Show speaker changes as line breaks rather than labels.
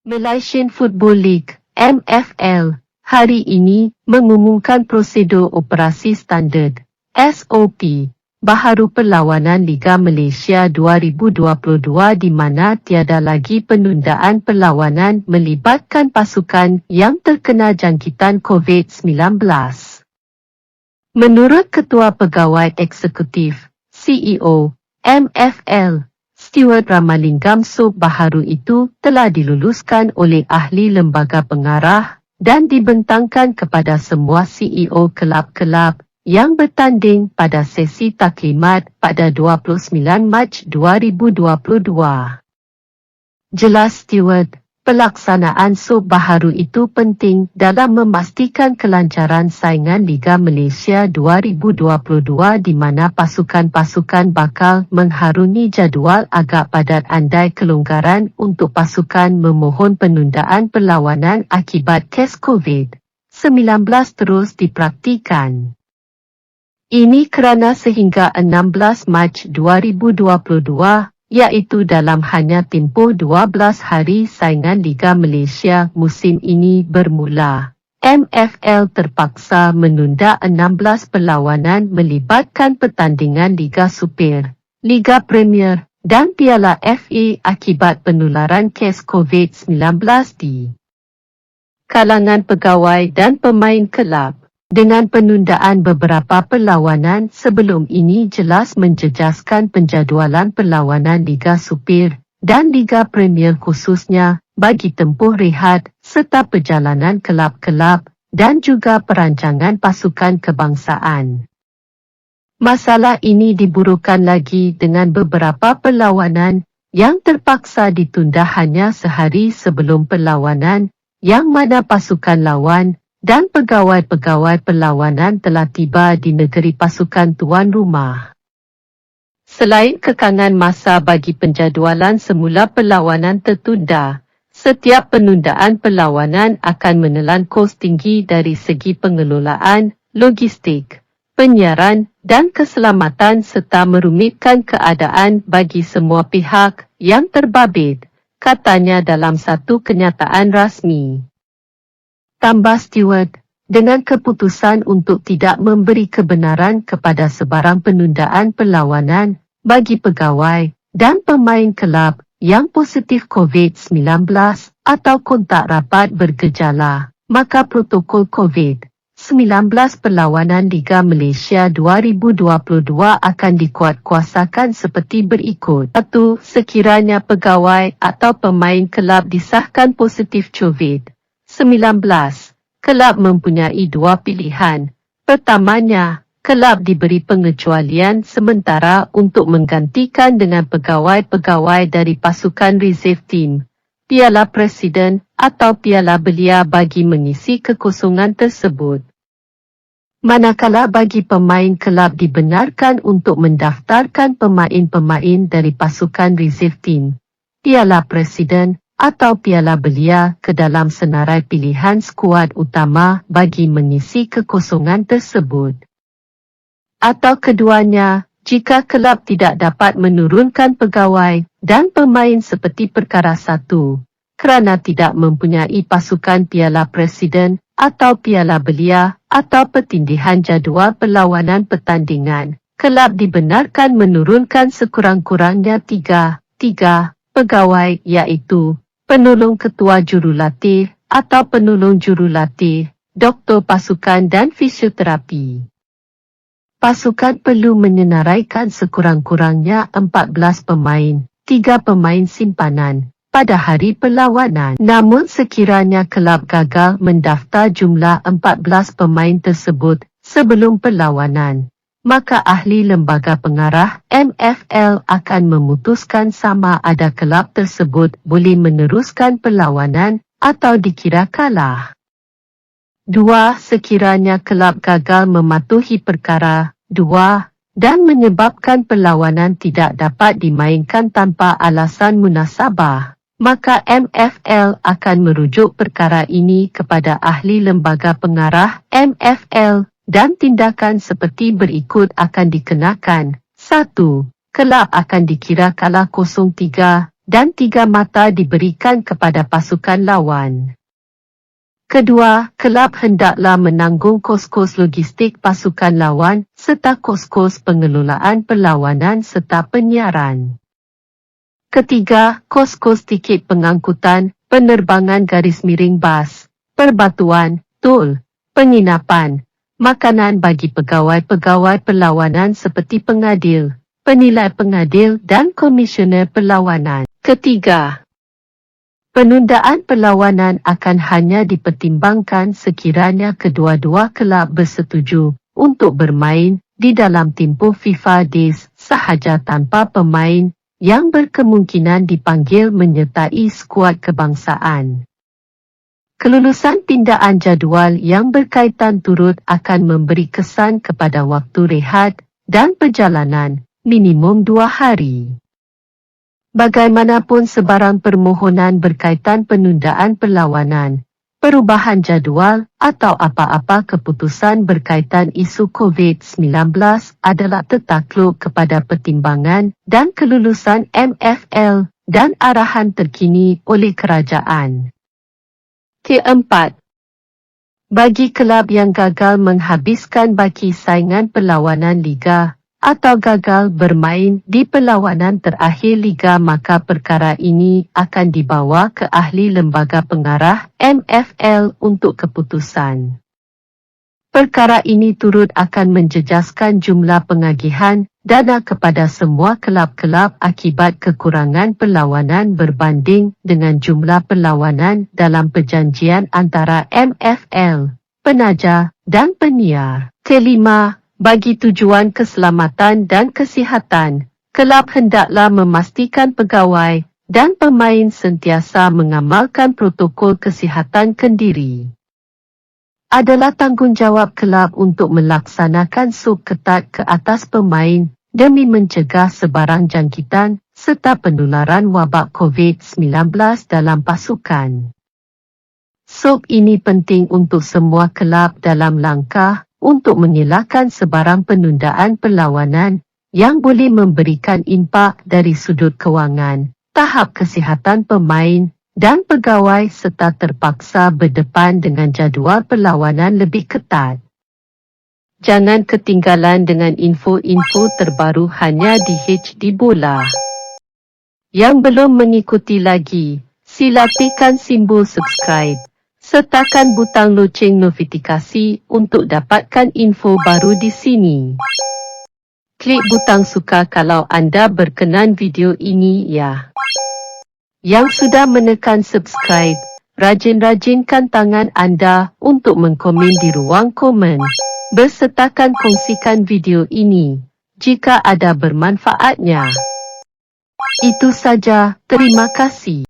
Malaysian Football League (MFL) hari ini mengumumkan prosedur operasi standard (SOP) baharu perlawanan Liga Malaysia 2022 di mana tiada lagi penundaan perlawanan melibatkan pasukan yang terkena jangkitan COVID-19. Menurut Ketua Pegawai Eksekutif (CEO) MFL, Stewart Ramalingam, SOP baharu itu telah diluluskan oleh ahli lembaga pengarah dan dibentangkan kepada semua CEO kelab-kelab yang bertanding pada sesi taklimat pada 29 Mac 2022. Jelas Stewart, pelaksanaan SOP baharu itu penting dalam memastikan kelancaran saingan Liga Malaysia 2022 di mana pasukan-pasukan bakal mengharungi jadual agak padat andai kelonggaran untuk pasukan memohon penundaan perlawanan akibat kes COVID-19 terus dipraktikan. Ini kerana sehingga 16 Mac 2022, iaitu dalam hanya tempoh 12 hari saingan Liga Malaysia musim ini bermula, MFL terpaksa menunda 16 perlawanan melibatkan pertandingan Liga Super, Liga Premier dan Piala FA akibat penularan kes COVID-19 di kalangan pegawai dan pemain kelab. Dengan penundaan beberapa perlawanan sebelum ini jelas menjejaskan penjadualan perlawanan Liga Super dan Liga Premier khususnya bagi tempoh rehat serta perjalanan kelab-kelab dan juga perancangan pasukan kebangsaan. Masalah ini diburukkan lagi dengan beberapa perlawanan yang terpaksa ditunda hanya sehari sebelum perlawanan yang mana pasukan lawan dan pegawai-pegawai perlawanan telah tiba di negeri pasukan tuan rumah. Selain kekangan masa bagi penjadualan semula perlawanan tertunda, setiap penundaan perlawanan akan menelan kos tinggi dari segi pengelolaan, logistik, penyiaran dan keselamatan serta merumitkan keadaan bagi semua pihak yang terbabit, katanya dalam satu kenyataan rasmi. Tambah Stewart, dengan keputusan untuk tidak memberi kebenaran kepada sebarang penundaan perlawanan bagi pegawai dan pemain kelab yang positif COVID-19 atau kontak rapat bergejala, maka protokol COVID-19 perlawanan Liga Malaysia 2022 akan dikuatkuasakan seperti berikut. 1. Sekiranya pegawai atau pemain kelab disahkan positif COVID-19, kelab mempunyai dua pilihan. Pertamanya, kelab diberi pengecualian sementara untuk menggantikan dengan pegawai-pegawai dari pasukan reserve team, Piala Presiden atau Piala Belia bagi mengisi kekosongan tersebut. Manakala bagi pemain kelab dibenarkan untuk mendaftarkan pemain-pemain dari pasukan reserve team, Piala Presiden atau Piala Belia ke dalam senarai pilihan skuad utama bagi mengisi kekosongan tersebut. Atau keduanya, jika kelab tidak dapat menurunkan pegawai dan pemain seperti perkara 1, kerana tidak mempunyai pasukan Piala Presiden atau Piala Belia atau pertindihan jadual perlawanan pertandingan, kelab dibenarkan menurunkan sekurang-kurangnya 3 pegawai iaitu penolong ketua jurulatih atau penolong jurulatih, doktor pasukan dan fisioterapi. Pasukan perlu menyenaraikan sekurang-kurangnya 14 pemain, 3 pemain simpanan, pada hari perlawanan. Namun sekiranya kelab gagal mendaftar jumlah 14 pemain tersebut sebelum perlawanan, maka ahli lembaga pengarah MFL akan memutuskan sama ada kelab tersebut boleh meneruskan perlawanan atau dikira kalah. 2. Sekiranya kelab gagal mematuhi perkara 2 dan menyebabkan perlawanan tidak dapat dimainkan tanpa alasan munasabah, maka MFL akan merujuk perkara ini kepada ahli lembaga pengarah MFL dan tindakan seperti berikut akan dikenakan. 1. Kelab akan dikira kalah 0-3 dan 3 mata diberikan kepada pasukan lawan. Kedua, kelab hendaklah menanggung kos-kos logistik pasukan lawan serta kos-kos pengelolaan perlawanan serta penyiaran. Ketiga, kos-kos tiket pengangkutan, penerbangan garis miring bas, perbatuan, tol, penginapan, makanan bagi pegawai-pegawai perlawanan seperti pengadil, penilai pengadil dan komisioner perlawanan. Ketiga, penundaan perlawanan akan hanya dipertimbangkan sekiranya kedua-dua kelab bersetuju untuk bermain di dalam tempoh FIFA Days sahaja tanpa pemain yang berkemungkinan dipanggil menyertai skuad kebangsaan. Kelulusan pindaan jadual yang berkaitan turut akan memberi kesan kepada waktu rehat dan perjalanan minimum 2 hari. Bagaimanapun sebarang permohonan berkaitan penundaan perlawanan, perubahan jadual atau apa-apa keputusan berkaitan isu COVID-19 adalah tertakluk kepada pertimbangan dan kelulusan MFL dan arahan terkini oleh kerajaan. Keempat, bagi kelab yang gagal menghabiskan baki saingan perlawanan liga atau gagal bermain di perlawanan terakhir liga, maka perkara ini akan dibawa ke ahli lembaga pengarah MFL untuk keputusan. Perkara ini turut akan menjejaskan jumlah pengagihan dana kepada semua kelab-kelab akibat kekurangan perlawanan berbanding dengan jumlah perlawanan dalam perjanjian antara MFL, penaja dan penyiar. Kelima, bagi tujuan keselamatan dan kesihatan, kelab hendaklah memastikan pegawai dan pemain sentiasa mengamalkan protokol kesihatan kendiri. Adalah tanggungjawab kelab untuk melaksanakan sub ketat ke atas pemain demi mencegah sebarang jangkitan serta penularan wabak COVID-19 dalam pasukan. Sub ini penting untuk semua kelab dalam langkah untuk mengelakkan sebarang penundaan perlawanan yang boleh memberikan impak dari sudut kewangan, tahap kesihatan pemain dan pegawai serta terpaksa berdepan dengan jadual perlawanan lebih ketat. Jangan ketinggalan dengan info-info terbaru hanya di HD Bola. Yang belum mengikuti lagi, sila tekan simbol subscribe. Sertakan butang loceng notifikasi untuk dapatkan info baru di sini. Klik butang suka kalau anda berkenan video ini ya. Yang sudah menekan subscribe, rajin-rajinkan tangan anda untuk mengkomen di ruang komen. Bersertakan kongsikan video ini jika ada bermanfaatnya. Itu saja, terima kasih.